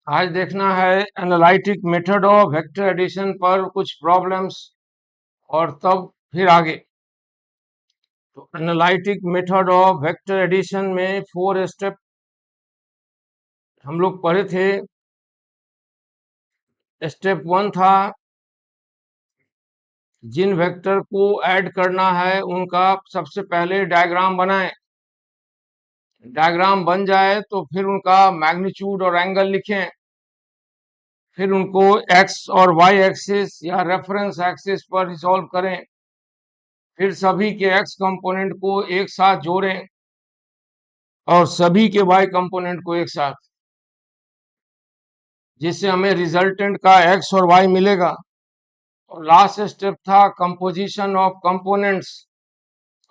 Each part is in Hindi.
आज देखना है analytic method of vector addition पर कुछ प्रॉब्लम्स और तब फिर आगे। तो analytic method of vector addition में 4 स्टेप हम लोग पढ़े थे। स्टेप 1 था जिन वेक्टर को ऐड करना है उनका सबसे पहले डायग्राम बनाएं। डायग्राम बन जाए तो फिर उनका मैग्नीट्यूड और एंगल लिखें। फिर उनको एक्स और वाई एक्सिस या रेफरेंस एक्सिस पर रिजॉल्व करें। फिर सभी के एक्स कंपोनेंट को एक साथ जोड़ें और सभी के वाई कंपोनेंट को एक साथ, जिससे हमें रिजल्टेंट का एक्स और वाई मिलेगा। और लास्ट स्टेप था कंपोजिशन ऑफ कंपोनेंट्स,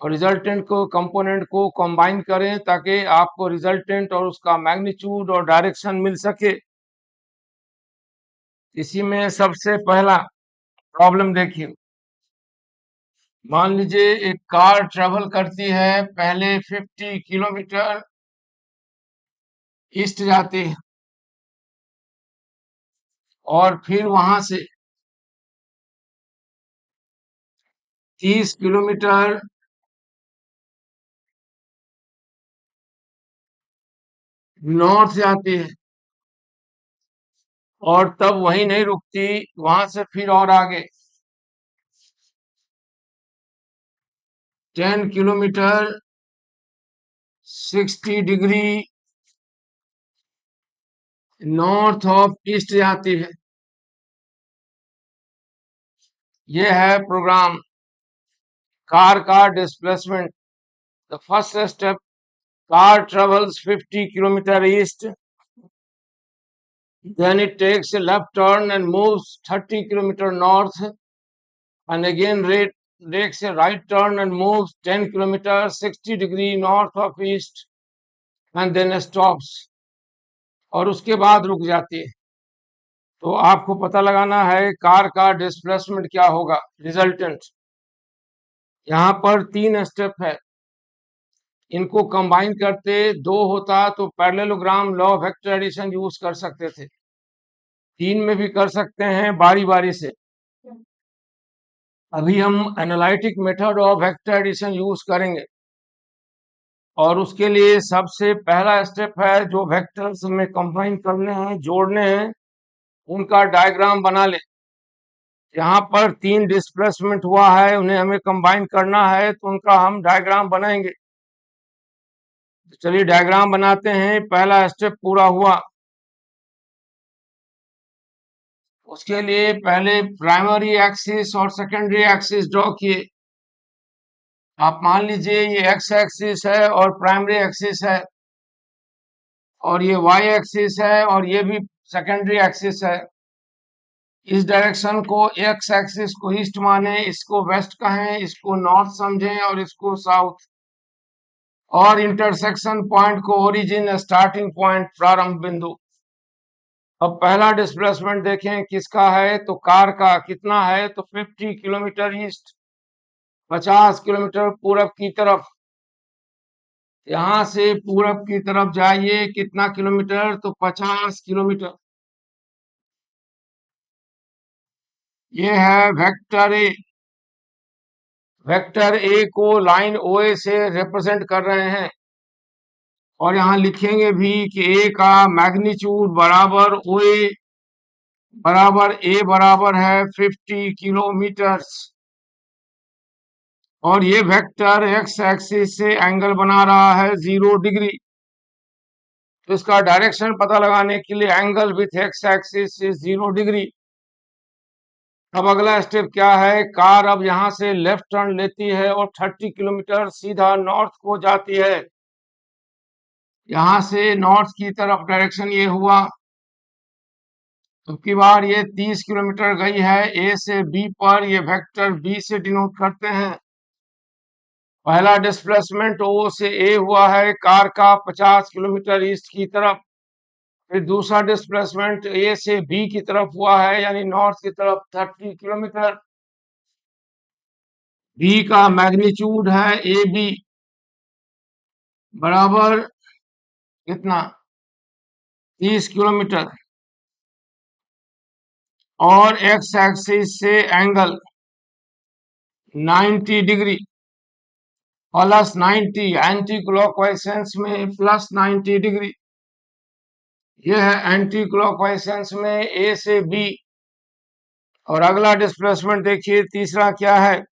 और रिजल्टेंट को कंपोनेंट को कंबाइन करें ताकि आपको रिजल्टेंट और उसका मैग्नीट्यूड और डायरेक्शन मिल सके। इसी में सबसे पहला प्रॉब्लम देखिए। मान लीजिए एक कार ट्रेवल करती है, पहले 50 किलोमीटर ईस्ट जाती है और फिर वहां से 30 किलोमीटर नॉर्थ जाती है और तब वहीं नहीं रुकती, वहां से फिर और आगे 10 kilometre 60 degree north of east जाती है। यह है प्रोग्राम कार का displacement. The first step, car travels 50 kilometer east, then it takes a left turn and moves 30 kilometer north, and again takes a right turn and moves 10 kilometers 60 degree north of east, and then stops, और उसके बाद रुक जाती है। तो आपको पता लगाना है कार का डिस्प्लेसमेंट क्या होगा, रिजल्टेंट। यहाँ पर 3 स्टेप है, इनको कंबाइन करते 2 होता तो parallelogram law of vector addition use कर सकते थे। 3 में भी कर सकते हैं बारी बारी से। अभी हम analytic method of vector addition use करेंगे और उसके लिए सबसे पहला स्टेप है जो वेक्टर्स में कंबाइन करने हैं, जोड़ने हैं, उनका डायग्राम बना ले। यहाँ पर 3 डिस्प्लेसमेंट हुआ है, उन्हें हमें कंबाइन करना है तो उनका हम डायग्राम बनाएंगे। तो चलिए डायग्राम बनाते हैं। पहला स्टेप पूरा हुआ, उसके लिए पहले प्राइमरी एक्सिस और सेकेंडरी एक्सिस ड्रॉ किए। आप मान लीजिए ये एक्स एक्सिस है और प्राइमरी एक्सिस है, और ये वाई एक्सिस है और ये भी सेकेंडरी एक्सिस है। इस डायरेक्शन को एक्स एक्सिस को ईस्ट माने, इसको वेस्ट कहें, इसको नॉर्थ समझें और इसको साउथ, और इंटरसेक्शन पॉइंट को ओरिजिन स्टार्टिंग पॉइंट प्रारंभ बिंदु। अब पहला डिस्प्लेसमेंट देखें किसका है, तो कार का कितना है, तो 50 किलोमीटर ईस्ट, 50 किलोमीटर पूरब की तरफ। यहां से पूरब की तरफ जाइए, कितना किलोमीटर, तो 50 किलोमीटर। ये है वेक्टर ए। वेक्टर ए को लाइन ओए से रिप्रेजेंट कर रहे हैं, और यहां लिखेंगे भी कि ए का मैग्नीट्यूड बराबर ओए बराबर ए बराबर है 50 किलोमीटर्स। और ये वेक्टर एक्स एक्सिस से एंगल बना रहा है 0 डिग्री। तो इसका डायरेक्शन पता लगाने के लिए एंगल विथ एक्स एक्सिस से 0 डिग्री। अब अगला स्टेप क्या है, कार अब यहां से लेफ्ट टर्न लेती है और 30 किलोमीटर सीधा नॉर्थ को जाती है। यहां से नॉर्थ की तरफ डायरेक्शन ये हुआ। अब की बार ये 30 किलोमीटर गई है ए से बी पर, ये वेक्टर बी से डिनोट करते हैं। पहला डिस्प्लेसमेंट ओ से ए हुआ है कार का 50 किलोमीटर ईस्ट की तरफ। फिर दूसरा डिस्प्लेसमेंट ए से बी की तरफ हुआ है, यानी नॉर्थ की तरफ 30 किलोमीटर। बी का मैग्नीट्यूड है ए बी बराबर कितना, 30 किलोमीटर। और एक्स एक्सिस से angle 90 degree plus 90, anti clockwise sense में प्लस 90 डिग्री। यह है एंटी क्लॉकवाइज सेंस में ए से बी। और अगला डिस्प्लेसमेंट देखिए तीसरा क्या है।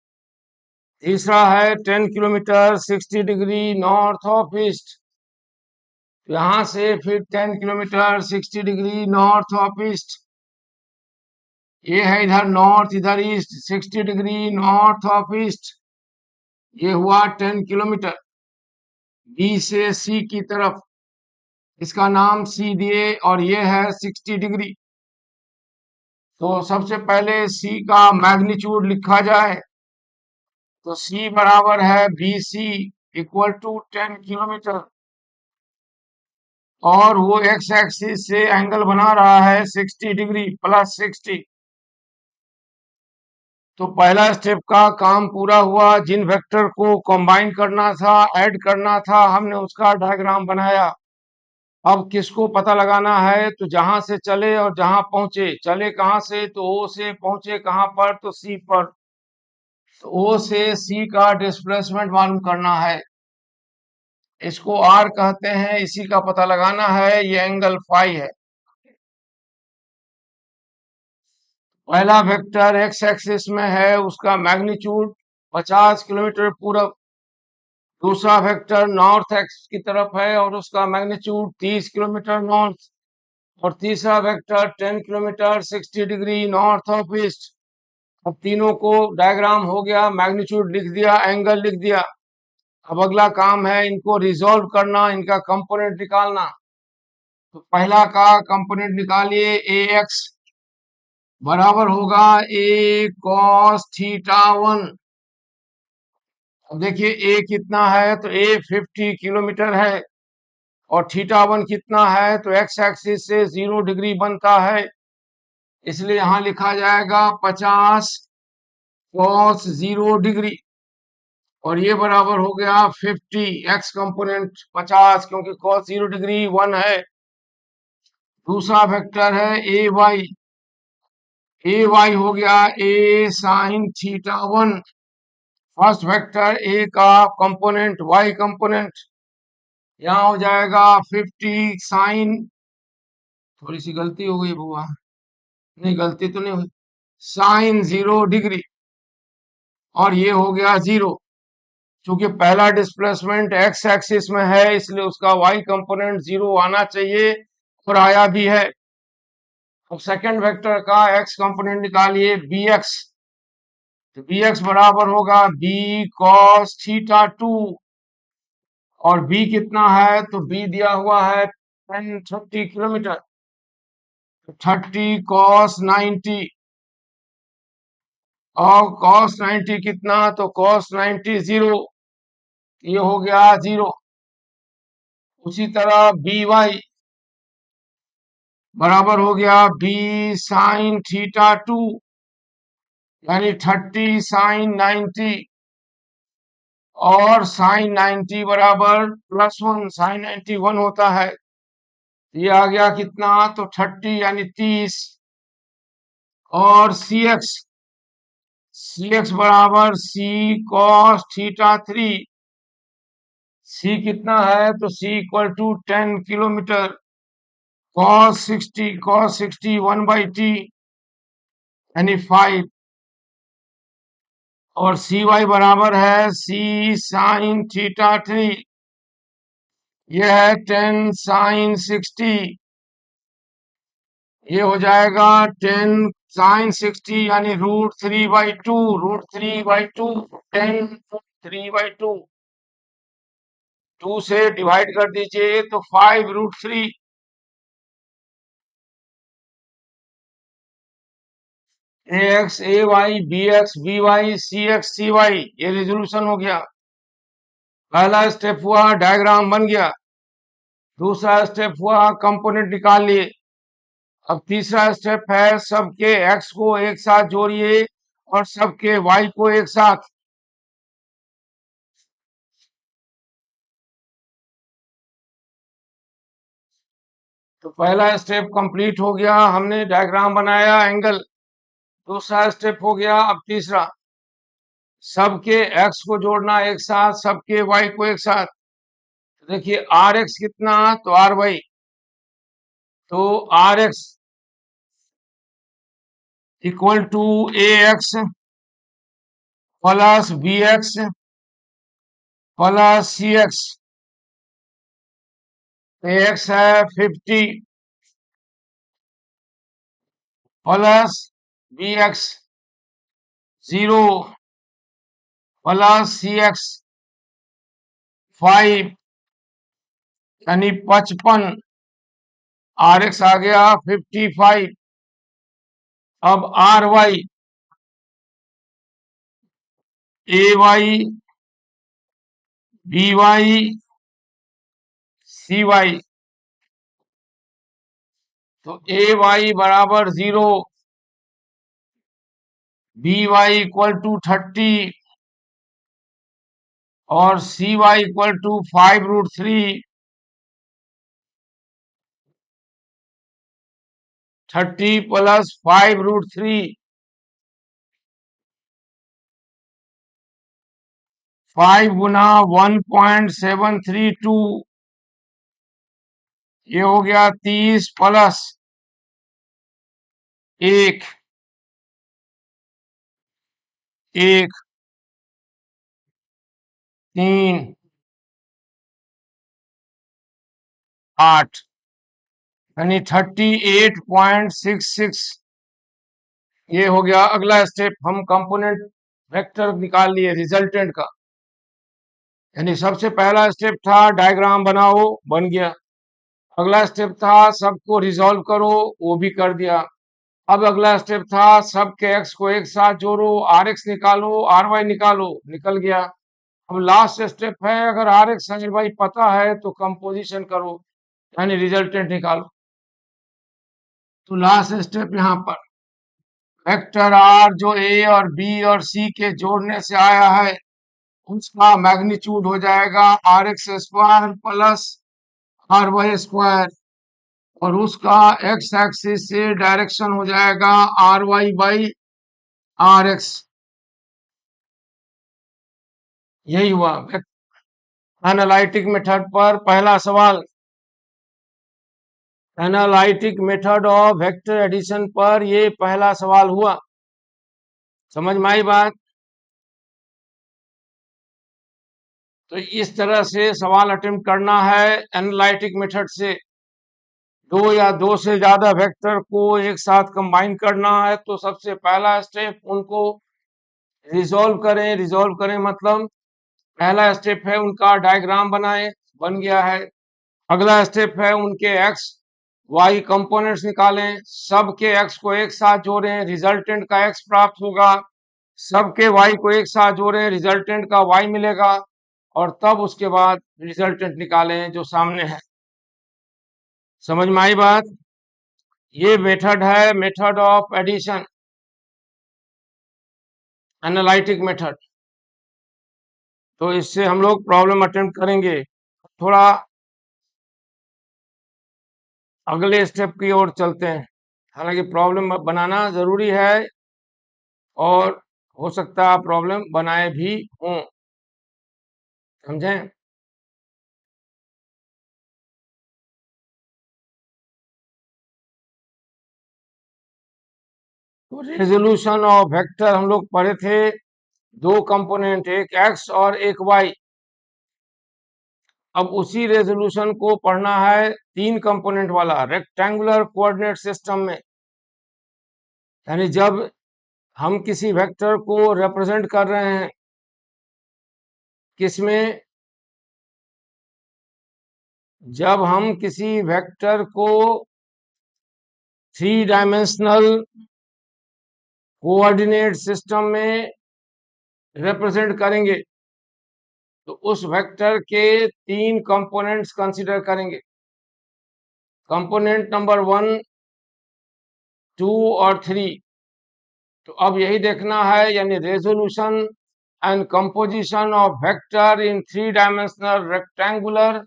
तीसरा है 10 kilometre 60 degree north of east. यहां से फिर 10 kilometre 60 degree north of east. ये है इधर नॉर्थ इधर east 60 degree north of east. ये हुआ 10 किलोमीटर बी से सी की तरफ। इसका नाम सी दिए और ये है 60 डिग्री। तो सबसे पहले सी का मैग्नीट्यूड लिखा जाए तो सी बराबर है B C equal to 10 kilometre. और वो एक्स एक्सिस से एंगल बना रहा है 60 डिग्री प्लस 60। तो पहला स्टेप का काम पूरा हुआ। जिन वेक्टर को कंबाइन करना था ऐड करना था हमने उसका डायग्राम बनाया। अब किसको पता लगाना है तो जहां से चले और जहां पहुंचे। चले कहां से तो ओ से, पहुंचे कहां पर तो सी पर। तो ओ से सी का डिस्प्लेसमेंट मालूम करना है। इसको आर कहते हैं, इसी का पता लगाना है। ये एंगल फाई है। पहला वेक्टर एक्स एक्सिस में है उसका मैग्नीट्यूड 50 किलोमीटर पूरब। दूसरा वेक्टर नॉर्थ एक्स की तरफ है और उसका मैग्नीट्यूड 30 किलोमीटर नॉर्थ। और तीसरा vector 10 kilometre 60 degree north of east. अब तीनों को डायग्राम हो गया, मैग्नीट्यूड लिख दिया, एंगल लिख दिया। अब अगला काम है इनको रिजॉल्व करना, इनका कंपोनेंट निकालना। तो पहला का कंपोनेंट निकालिए। ए एक्स बराबर होगा ए कॉस थीटा 1। अब देखिए ए कितना है तो ए 50 किलोमीटर है और थीटा 1 कितना है तो एक्स एक्सिस से 0 डिग्री बनता है। इसलिए यहां लिखा जाएगा 50 कॉस 0 डिग्री। और ये बराबर हो गया 50 एक्स कंपोनेंट 50 क्योंकि कॉस 0 डिग्री 1 है। दूसरा वेक्टर है ए वाई। ए वाई हो गया A sine theta 1। First vector A का कंपोनेंट वाई कंपोनेंट यहाँ हो जाएगा 50 साइन। थोड़ी सी गलती हो गई बुआ, नहीं गलती तो नहीं हुई। साइन 0 डिग्री और ये हो गया 0। क्योंकि पहला डिस्प्लेसमेंट एक्स एक्सिस में है इसलिए उसका वाई कंपोनेंट 0 आना चाहिए और आया भी है। अब सेकंड वेक्टर का एक्स कंपोनेंट निकालिए बी एक्स। तो बी एक्स बराबर होगा बी कॉस थीटा 2। और बी कितना है तो बी दिया हुआ है 30 किलोमीटर। 30 कॉस 90 और कॉस 90 कितना तो कॉस 90 0। ये हो गया 0। उसी तरह बी वाई बराबर हो गया बी साइन थीटा 2 यानी 30 साइन 90। और साइन 90 बराबर +1 साइन 90 1 होता है। ये आ गया कितना तो 30 यानी 30। और सी एक्स बराबर सी कॉस थीटा 3। सी कितना है तो C equal to 10 kilometre cos 60 1/t यानी 5। और सी वाई बराबर है सी साइन थीटा 3। यह है 10 साइन 60। ये हो जाएगा 10 साइन 60 यानी √3/2। √3/2 10 3/2 2 से डिवाइड कर दीजिए तो 5√3। A X A Y B X B Y C X C Y ये रिजोल्यूशन हो गया। पहला स्टेप हुआ डायग्राम बन गया। दूसरा स्टेप हुआ कंपोनेंट निकाल लिए। अब तीसरा स्टेप है सबके एक्स को एक साथ जोड़िए और सबके वाई को एक साथ। तो पहला स्टेप कंप्लीट हो गया, हमने डायग्राम बनाया एंगल। दूसरा स्टेप हो गया। अब तीसरा, सबके x को जोड़ना एक साथ, सबके y को एक साथ। देखिए rx कितना, तो ry, तो rx equal to ax plus bx plus cx। ax है 50 प्लस bx 0 प्लस cx 5 यानी 55। rx आ गया 55। अब ry ay by cy, तो ay बराबर 0, by इक्वल टू 30 और cy इक्वल टू 5√3। 30 प्लस 5√3, 5 गुना 1.732, ये हो गया 30 प्लस 1 1 3 8 यानी 38.66। ये हो गया अगला स्टेप। हम कंपोनेंट वेक्टर निकाल लिए रिजल्टेंट का। यानी सबसे पहला स्टेप था डायग्राम बनाओ, बन गया। अगला स्टेप था सबको रिजॉल्व करो, वो भी कर दिया। अब अगला स्टेप था सबके एक्स को एक साथ जोड़ो, आर एक्स निकालो, आर वाई निकालो, निकल गया। अब लास्ट स्टेप है, अगर आर एक्स आर वाई पता है तो कंपोजिशन करो, यानी रिजल्टेंट निकालो। तो लास्ट स्टेप यहाँ पर वेक्टर आर जो ए और बी और सी के जोड़ने से आया है, उसका मैग्नीट्यूड हो जाएगा R X square plus R Y square, और उसका एक्स एक्सिस से डायरेक्शन हो जाएगा R Y by R X. यही हुआ एनालिटिक मेथड पर पहला सवाल। Analytic method of vector addition पर ये पहला सवाल हुआ। समझ में आई बात? तो इस तरह से सवाल अटेम्प्ट करना है एनालिटिक मेथड से। दो या दो से ज्यादा वेक्टर को एक साथ कंबाइन करना है, तो सबसे पहला स्टेप उनको रिजॉल्व करें। रिजॉल्व करें मतलब पहला स्टेप है उनका डायग्राम बनाएं, बन गया है। अगला स्टेप है उनके एक्स वाई कंपोनेंट्स निकालें, सबके एक्स को एक साथ जोड़ें, रिजल्टेंट का एक्स प्राप्त होगा। सबके वाई को एक साथ जोड़ें, रिजल्टेंट का वाई मिलेगा, और तब उसके बाद रिजल्टेंट निकालें जो सामने है। समझ में आई बात? ये मेथड है method of addition, analytic method. तो इससे हम लोग प्रॉब्लम अटेम्प्ट करेंगे। थोड़ा अगले स्टेप की ओर चलते हैं। हालांकि प्रॉब्लम बनाना जरूरी है, और हो सकता है प्रॉब्लम बनाए भी हों। समझें? तो रेजोल्यूशन ऑफ वेक्टर हम लोग पढ़े थे, दो कंपोनेंट, एक एक्स और एक वाई। अब उसी रेजोल्यूशन को पढ़ना है तीन कंपोनेंट वाला रेक्टेंगुलर कोऑर्डिनेट सिस्टम में। यानी जब हम किसी वेक्टर को रिप्रेजेंट कर रहे हैं, किसमें? जब हम किसी वेक्टर को 3 डायमेंशनल कोऑर्डिनेट सिस्टम में रिप्रेजेंट करेंगे, तो उस वेक्टर के तीन कंपोनेंट्स कंसीडर करेंगे। कंपोनेंट नंबर 1, 2 और 3। तो अब यही देखना है, यानी resolution and composition of vector in 3 dimensional rectangular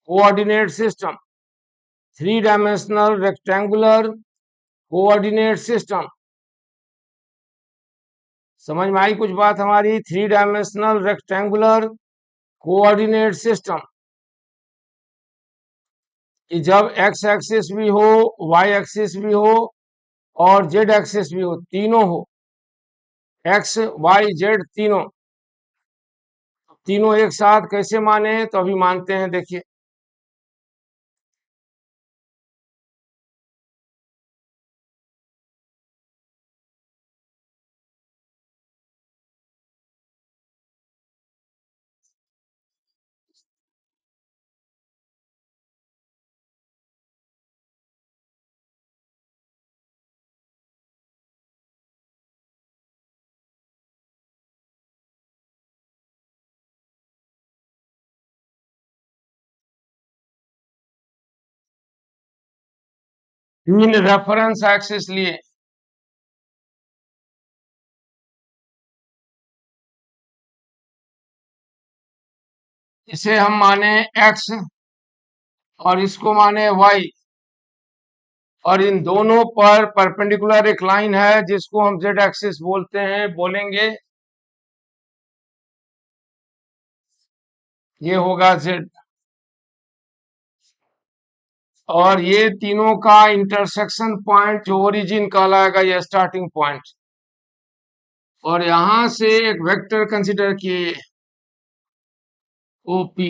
coordinate system. 3 dimensional rectangular coordinate system समझ में आई कुछ बात हमारी? Three dimensional rectangular coordinate system कि जब एक्स एक्सिस भी हो, वाई एक्सिस भी हो और जेड एक्सिस भी हो, तीनों हो, एक्स वाई जेड तीनों, तीनों एक साथ कैसे माने? तो अभी मानते हैं, देखिए। तीन रेफरेंस एक्सिस लिए, इसे हम माने एक्स और इसको माने वाई, और इन दोनों पर परपेंडिकुलर एक लाइन है जिसको हम जेड एक्सिस बोलते हैं, बोलेंगे ये होगा जेड। और ये तीनों का इंटरसेक्शन पॉइंट जो ओरिजिन कहलाएगा, ये स्टार्टिंग पॉइंट। और यहां से एक वेक्टर कंसीडर किए, ओपी।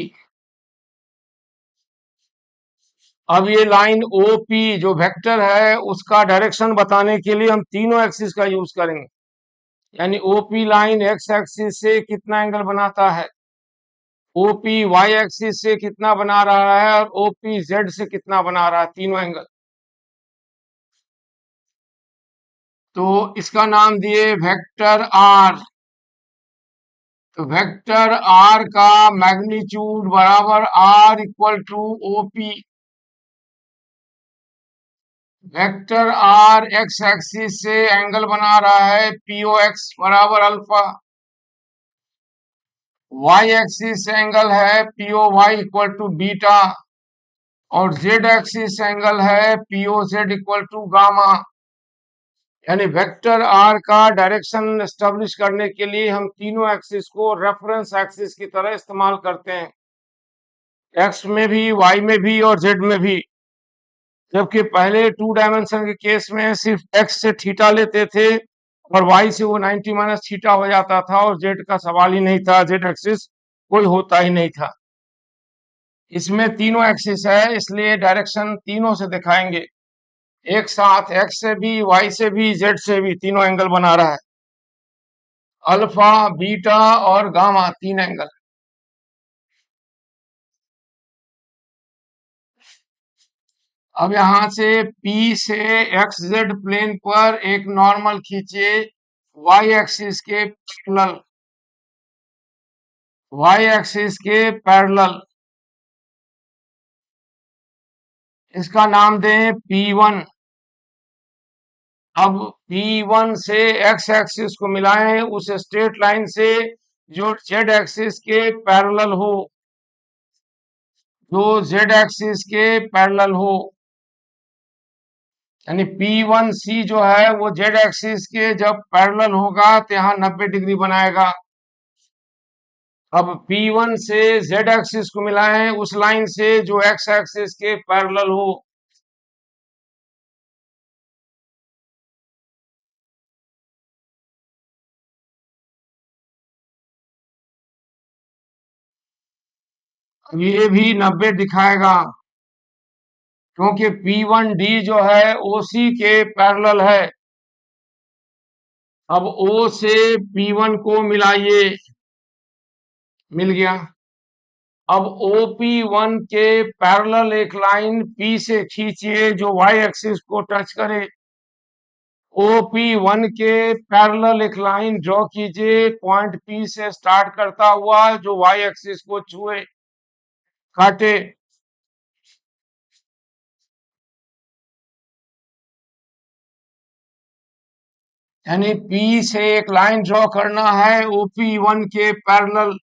अब ये लाइन ओपी जो वेक्टर है उसका डायरेक्शन बताने के लिए हम तीनों एक्सिस का यूज करेंगे। यानी ओपी लाइन एक्स एक्सिस से कितना एंगल बनाता है, ओपी वाई एक्सिस से कितना बना रहा है, और ओपी जेड से कितना बना रहा है, तीनों एंगल। तो इसका नाम दिए वेक्टर आर। तो वेक्टर आर का मैग्नीट्यूड बराबर R equal to OP. Vector R X axis से एंगल बना रहा है पीओ एक्स बराबर अल्फा, वाई एक्सिस एंगल है PO Y equal to beta, और जेड एक्सिस एंगल है PO Z equal to gamma. यानी वेक्टर आर का डायरेक्शन एस्टेब्लिश करने के लिए हम तीनों एक्सिस को रेफरेंस एक्सिस की तरह इस्तेमाल करते हैं, एक्स में भी, वाई में भी और जेड में भी। जबकि पहले टू डायमेंशन के केस में सिर्फ एक्स से थीटा लेते थे और वाई से वो 90 माइनस थीटा हो जाता था, और जेड का सवाल ही नहीं था, जेड एक्सिस कोई होता ही नहीं था। इसमें तीनों एक्सिस है, इसलिए डायरेक्शन तीनों से दिखाएंगे एक साथ, एक्स से भी, वाई से भी, जेड से भी, तीनों एंगल बना रहा है, अल्फा, बीटा और गामा, तीन एंगल। अब यहां से P से एक्स जेड प्लेन पर एक नॉर्मल खींचिए वाई एक्सिस के पैरेलल, वाई एक्सिस के पैरेलल। इसका नाम दें P1। अब P1 से एक्स एक्सिस को मिलाएं उस स्ट्रेट लाइन से जो जेड एक्सिस के पैरेलल हो, जो जेड एक्सिस के पैरेलल हो। यानी P1C जो है वो जेड एक्सिस के जब पैरेलल होगा तो यहाँ 90 डिग्री बनाएगा। अब P1 से जेड एक्सिस को मिलाएं उस लाइन से जो एक्स एक्सिस के पैरेलल हो। अब ये भी 90 दिखाएगा क्योंकि P1D जो है OC के पैरेलल है। अब O से P1 को मिलाइए, मिल गया। अब OP1 के पैरेलल एक लाइन P से खींचिए जो y एक्सिस को टच करे। OP1 के पैरेलल एक लाइन ड्रॉ कीजिए पॉइंट P से स्टार्ट करता हुआ जो y एक्सिस को छुए, काटे। यानी P से एक लाइन ड्रॉ करना है OP1 के पैरेलल,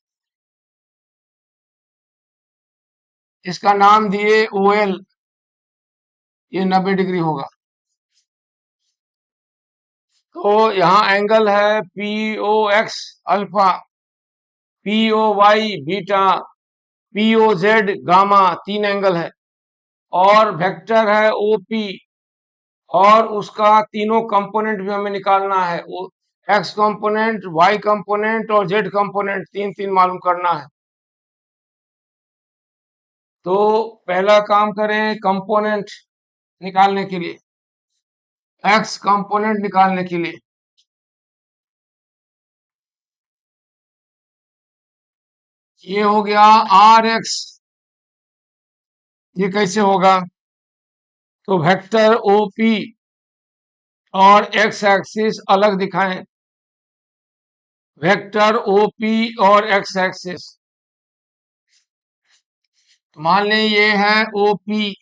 इसका नाम दिए OL, ये 90 डिग्री होगा। तो यहाँ एंगल है P O X alpha, P O Y beta, P O Z gamma, 3 angle है। और वेक्टर है ओपी, और उसका तीनों कंपोनेंट भी हमें निकालना है। एक्स कंपोनेंट, वाई कंपोनेंट और जेड कंपोनेंट, तीन तीन मालूम करना है। तो पहला काम करें कंपोनेंट निकालने के लिए, एक्स कंपोनेंट निकालने के लिए। ये हो गया आर एक्स। ये कैसे होगा? तो वेक्टर ओपी और एक्स एक्सिस अलग दिखाएं, वेक्टर ओपी और एक्स एक्सिस। मान लें ये है ओपी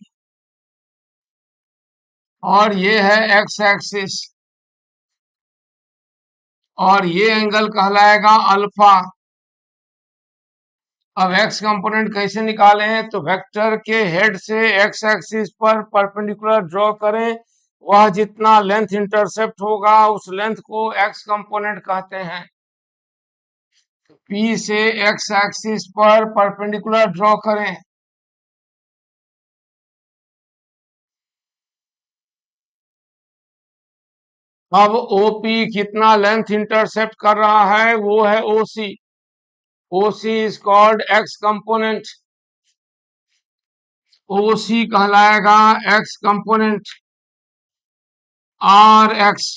और ये है एक्स एक्सिस, और ये एंगल कहलाएगा अल्फा। अब एक्स कंपोनेंट कैसे निकालें? तो वेक्टर के हेड से एक्स एक्सिस पर परपेंडिकुलर ड्रॉ करें। वह जितना लेंथ इंटरसेप्ट होगा उस लेंथ को एक्स कंपोनेंट कहते हैं। पी से एक्स एक्सिस पर परपेंडिकुलर ड्रॉ करें। अब ओपी कितना लेंथ इंटरसेप्ट कर रहा है? वो है OC. OC is called X component. OC कहलाएगा एक्स कंपोनेंट आर एक्स,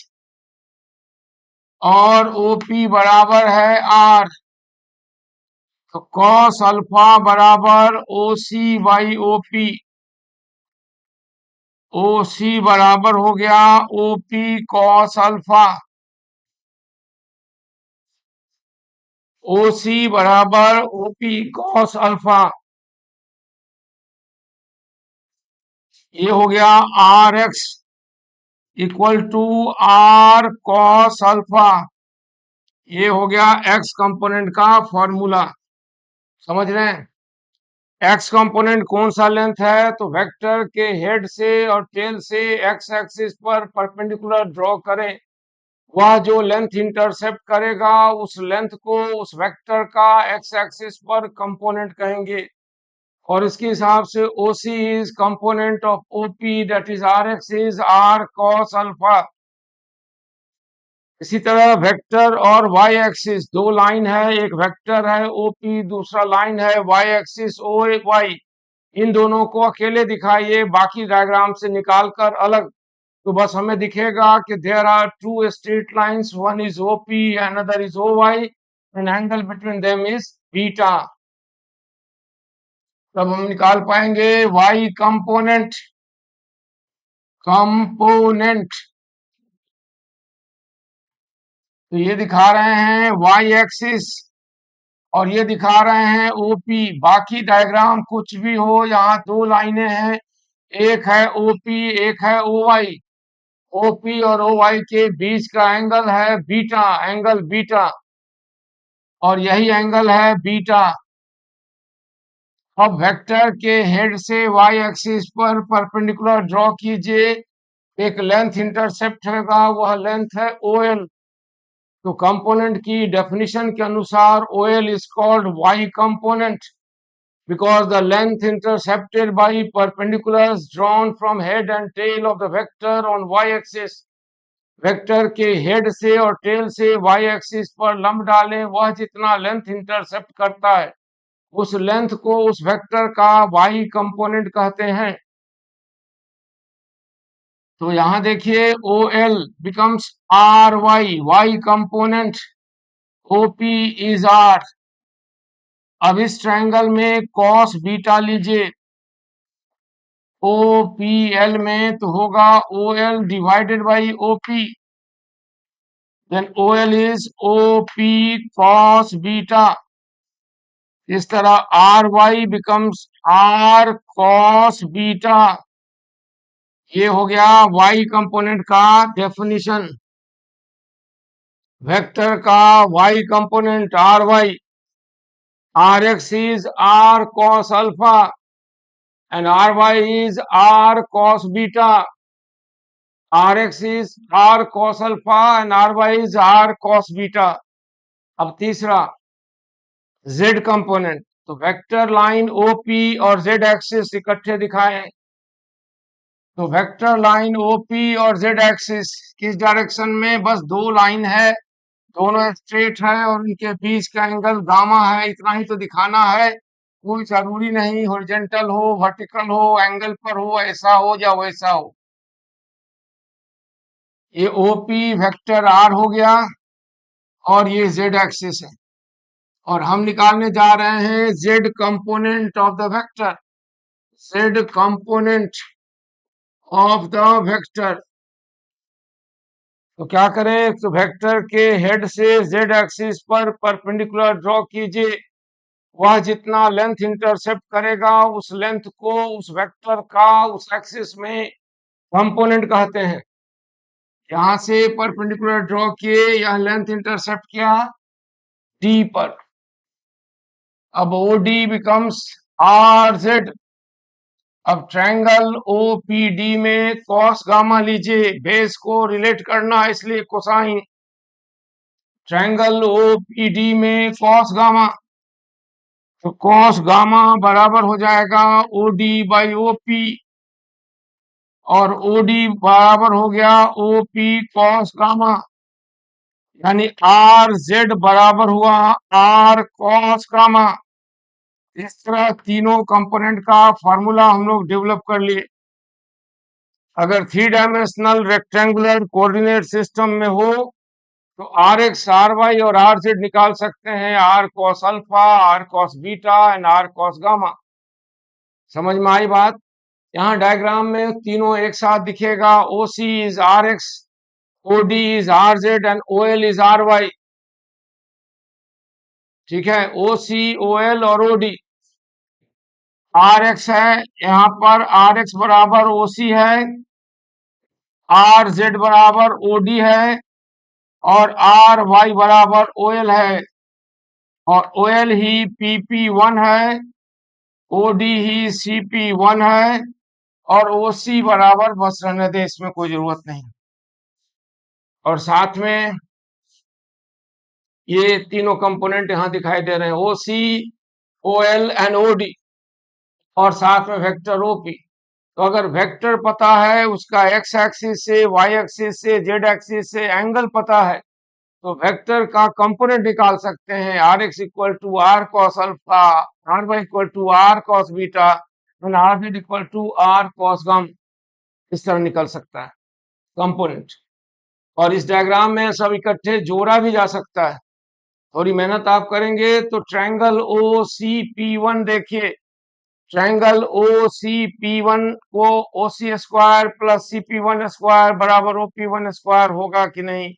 और ओपी बराबर है आर। तो कॉस अल्फा बराबर ओसी बाई ओपी। ओसी बराबर हो गया ओपी कॉस अल्फा। ओसी बराबर ओपी कॉस अल्फा। ये हो गया R X equal to R cos alpha. ये हो गया एक्स कंपोनेंट का फॉर्मूला। समझ रहे हैं? एक्स कंपोनेंट कौन सा लेंथ है? तो वेक्टर के हेड से और टेल से एक्स एक्सिस पर परपेंडिकुलर ड्रॉ करें। वह जो लेंथ इंटरसेप्ट करेगा उस लेंथ को उस वेक्टर का एक्स एक्सिस पर कंपोनेंट कहेंगे। और इसके हिसाब से OC is component of OP, that is R X is R cos alpha. इसी तरह वेक्टर और वाई एक्सिस, दो लाइन है, एक वेक्टर है ओपी, दूसरा लाइन है वाई एक्सिस ओ वाई। इन दोनों को अकेले दिखाइए, बाकी डायग्राम से निकाल कर अलग। तो बस हमें दिखेगा कि there are two straight lines, one is OP another is O Y, and angle between them is beta. तब हम निकाल पाएंगे वाई कंपोनेंट। कंपोनेंट तो ये दिखा रहे हैं वाई एक्सिस, और ये दिखा रहे हैं ओपी। बाकी डायग्राम कुछ भी हो, यहाँ दो लाइनें हैं, एक है ओपी एक है ओ वाई। ओपी और ओ वाई के बीच का एंगल है बीटा, एंगल बीटा, और यही एंगल है बीटा। अब वेक्टर के हेड से वाई एक्सिस पर परपेंडिकुलर ड्रॉ कीजिए। एक लेंथ इंटरसेप्ट होगा, वह लेंथ है OL। तो कंपोनेंट की डेफिनेशन के अनुसार OL is called Y component because the length intercepted by perpendiculars drawn from head and tail of the vector on y-axis, vector के हेड से और टेल से y एक्सिस पर लंब डालें, वह जितना लेंथ इंटरसेप्ट करता है उस लेंथ को उस वेक्टर का y कंपोनेंट कहते हैं। तो यहां देखिए OL becomes RY, y component, OP is R। अब इस ट्रायंगल में cos बीटा लीजिए, OPL में तो होगा OL divided by OP, then OL is OP cos beta. इस तरह RY becomes R cos beta. ये हो गया y कंपोनेंट का डेफिनेशन। वेक्टर का y component RY, RX is R cos alpha and RY is R cos beta। R X is R cos alpha and R Y is R cos beta. अब तीसरा जेड कंपोनेंट, तो वेक्टर लाइन ओपी और जेड एक्सिस इकट्ठे दिखाए हैं। तो वेक्टर लाइन ओपी और जेड एक्सिस किस डायरेक्शन में, बस दो लाइन है, दोनों स्ट्रेट है और उनके बीच का एंगल गामा है, इतना ही तो दिखाना है। कोई जरूरी नहीं हॉरिजॉन्टल हो, वर्टिकल हो, एंगल पर हो, ऐसा हो या वैसा हो। ये ओपी वेक्टर आर हो गया और ये जेड एक्सिस है, और हम निकालने जा रहे हैं Z component of the vector. Z component of the vector, तो क्या करें, तो वेक्टर के हेड से जेड एक्सिस पर परपेंडिकुलर ड्रॉ कीजिए। वह जितना लेंथ इंटरसेप्ट करेगा उस लेंथ को उस वेक्टर का उस एक्सिस में कंपोनेंट कहते हैं। यहां से परपेंडिकुलर ड्रॉ किए, यह लेंथ इंटरसेप्ट किया डी पर। अब O D becomes R Z. अब ट्रायंगल ओ पी डी में कॉस गामा लीजिए, बेस को रिलेट करना है इसलिए cosine. Triangle O P D में कॉस गामा, तो कॉस गामा बराबर हो जाएगा O D by O P, और ओ डी बराबर हो गया ओ पी कॉस गामा, यानी आर जेड बराबर हुआ आर कॉस गामा। इस तरह तीनों कंपोनेंट का फार्मूला हम लोग डेवलप कर लिए। अगर three dimensional rectangular coordinate system में हो तो आर एक्स आर वाई और आर जेड निकाल सकते हैं, R cos alpha, R cos beta and R cos gamma. समझ में आई बात? यहाँ डायग्राम में तीनों एक साथ दिखेगा, O C is R X, O D is R Z and O L is R Y. ठीक है, ओ सी ओ एल और ओ डी। आर एक्स है, यहाँ पर आर एक्स बराबर ओ सी है, आर जेड बराबर ओ डी है, और आर वाई बराबर ओ एल है, और ओ एल ही पी पी वन है, ओ डी ही सी पी वन है, और ओ सी बराबर, बस रहने दे, इसमें कोई जरूरत नहीं। और साथ में ये तीनों कंपोनेंट यहाँ दिखाई दे रहे हैं, O C O L and O D, और साथ में वेक्टर ओपी। तो अगर वेक्टर पता है, उसका एक्स एक्सिस से, वाई एक्सिस से, जेड एक्सिस से एंगल पता है, तो वेक्टर का कंपोनेंट निकाल सकते हैं। R X equal to R cos alpha, R Y equal to R cos beta, and R Z equal to R cos gamma. इस तरह निकल सकता है कंपोनेंट। और इस डायग्राम में सब इकट्ठे जोड़ा भी जा सकता है। थोड़ी मेहनत आप करेंगे तो triangle O C P one देखिए, triangle O C P one को O C square plus C P one square बराबर ओ पी वन स्क्वायर होगा कि नहीं।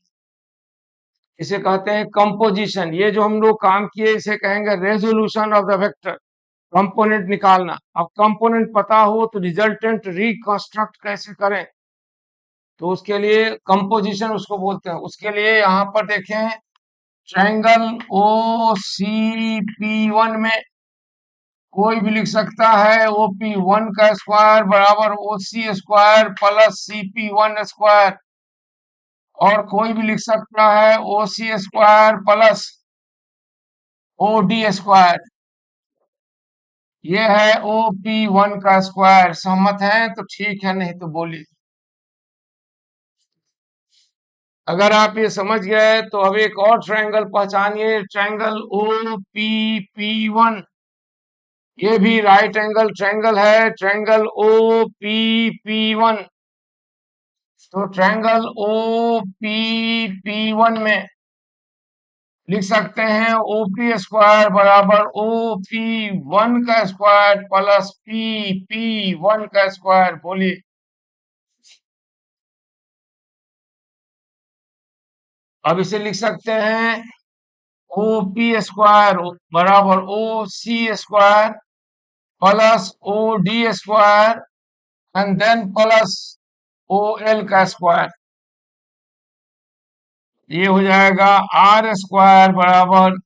इसे कहते हैं कंपोजिशन। ये जो हम लोग काम किए इसे कहेंगे resolution of the vector, component निकालना। अब कंपोनेंट पता हो तो रिजल्टेंट रिकंस्ट्रक्ट कैसे करें, तो उसके लिए कंपोजिशन उसको बोलते हैं। उसके लिए यहाँ पर देखें, triangle O C P one में कोई भी लिख सकता है ओ पी वन का स्क्वायर बराबर O C square plus C P one square, और कोई भी लिख सकता है O C square plus O D square. ये है ओ पी वन का स्क्वायर। सहमत है तो ठीक है, नहीं तो बोलिए। अगर आप ये समझ गए तो अब एक और ट्रायंगल पहचानिए, triangle O P P one. ये भी राइट एंगल ट्रायंगल है, triangle O P P one. तो triangle O P P one में लिख सकते हैं ओ पी स्क्वायर बराबर ओ पी वन का square plus P P one का स्क्वायर। बोलिए। अब इसे लिख सकते हैं ओ पी स्क्वायर बराबर O C square plus O D square and then plus O L का स्क्वायर। ये हो जाएगा आर स्क्वायर बराबर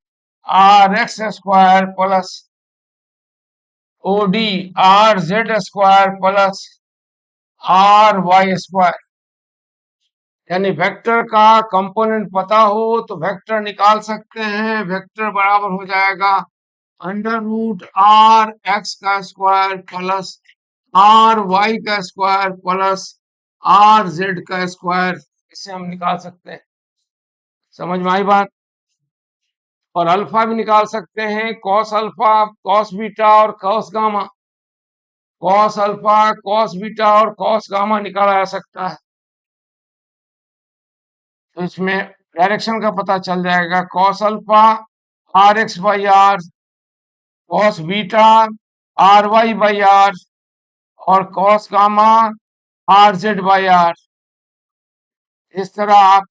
R X square plus O D R Z square plus R Y square. यानी वेक्टर का कंपोनेंट पता हो तो वेक्टर निकाल सकते हैं। वेक्टर बराबर हो जाएगा अंडर रूट आर एक्स का स्क्वायर प्लस आर वाई का स्क्वायर प्लस आर जेड का स्क्वायर। इसे हम निकाल सकते हैं। समझ में आई बात? और अल्फा भी निकाल सकते हैं, कॉस अल्फा, कॉस बीटा और cos gamma. Cos alpha, cos beta और कॉस गामा निकाला जा सकता है। तो इसमें डायरेक्शन का पता चल जाएगा। Cos alpha R X by R, cos beta R Y by R और cos gamma R Z by R. इस तरह आप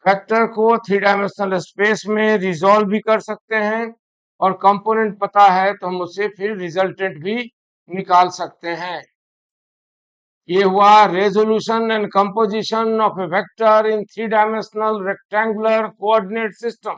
वेक्टर को 3 डायमेंशनल स्पेस में रिजॉल्व भी कर सकते हैं और कंपोनेंट पता है तो हम उससे फिर रिजल्टेंट भी निकाल सकते हैं। ये हुआ resolution and composition of A vector in 3 dimensional rectangular coordinate system.